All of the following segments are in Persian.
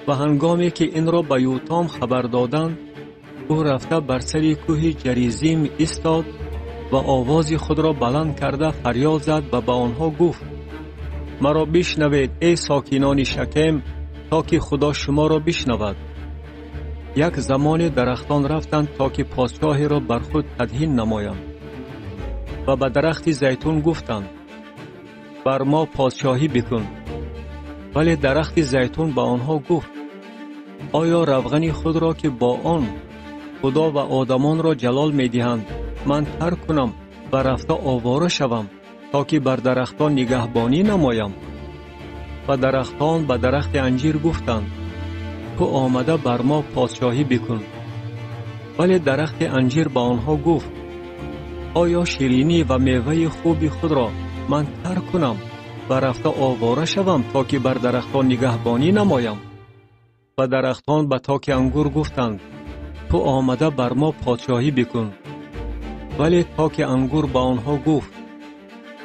و هنگامی که این را به یوتام خبر دادند، او رفته بر سر کوه جریزیم ایستاد و آواز خود را بلند کرده فریاد زد و به آنها گفت: مرا بشنوید ای ساکنان شکم، تا که خدا شما را بشنود. یک زمان درختان رفتند تا که پادشاهی را بر خود تدهین نمایند و به درخت زیتون گفتند: بر ما پادشاهی بکن. ولی درخت زیتون به آنها گفت: آیا روغن خود را که با آن خدا و آدمان را جلال می دهند من ترک کنم و رفته آواره شوم تا که بر درختان نگهبانی نمایم؟ و درختان به درخت انجیر گفتند: تو آمده بر ما پادشاهی بکن. ولی درخت انجیر به آنها گفت: آیا شیرینی و میوه خوبی خود را من ترک کنم و رفته آواره شوم تا که بر درختان نگهبانی نمایم؟ و درختان به تاک انگور گفتند: تو آمده بر ما پادشاهی بکن. ولی تاک انگور به آنها گفت: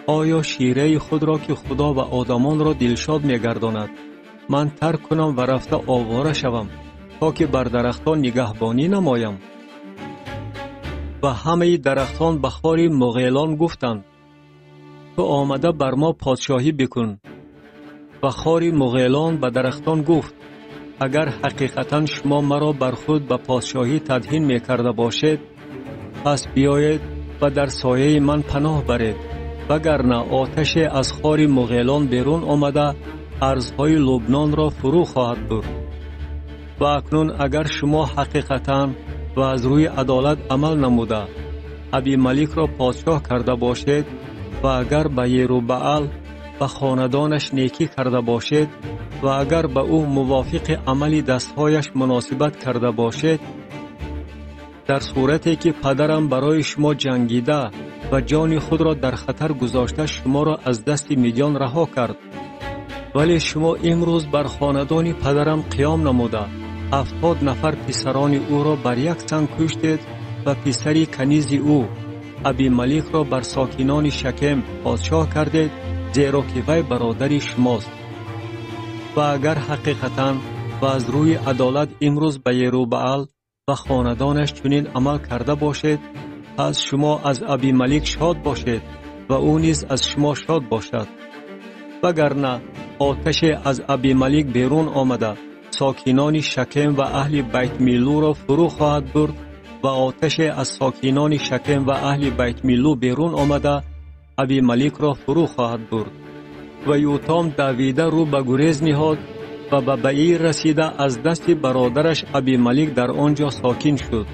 آیا شیره خود را که خدا و آدمان را دلشاد می‌گرداند من ترک کنم و رفته آواره شوم تا که بر درختان نگهبانی نمایم؟ و همه درختان به خار مغیلان گفتند: تو آمده بر ما پادشاهی بکن. و خار مغیلان به درختان گفت: اگر حقیقتا شما مرا بر خود به پادشاهی تدهین می‌کرده باشید، پس بیایید و در سایه من پناه برید، وگرنه آتش از خار مغیلان بیرون آمده ارزهای لبنان را فرو خواهد برد. و اکنون اگر شما حقیقتا و از روی عدالت عمل نموده ابیملک را پادشاه کرده باشید و اگر به یروبعل و خاندانش نیکی کرده باشید و اگر به او موافق عمل دستهایش مناسبت کرده باشید، در صورتی که پدرم برای شما جنگیده و جان خود را در خطر گذاشته شما را از دست میدیان رها کرد، ولی شما امروز بر خاندان پدرم قیام نموده 70 نفر پسران او را بر یک سنگ کشتید و پسری کنیز او ابیملک را بر ساکنان شکم پادشاه کردید، زیرا که وی برادر شماست. و اگر حقیقتا و از روی عدالت امروز به یروبعل و خاندانش چنین عمل کرده باشید، پس شما از ابیملک شاد باشید و او نیز از شما شاد باشد. وگرنه آتش از ابیملک بیرون آمده ساکنان شکم و اهل بیت میلو را فرو خواهد برد و آتش از ساکنان شکم و اهل بیت میلو بیرون آمده ابیملک را فرو خواهد برد. و یوتام دویده رو به گریز نهاد و به بعیر رسیده از دست برادرش ابیملک در آنجا ساکن شد.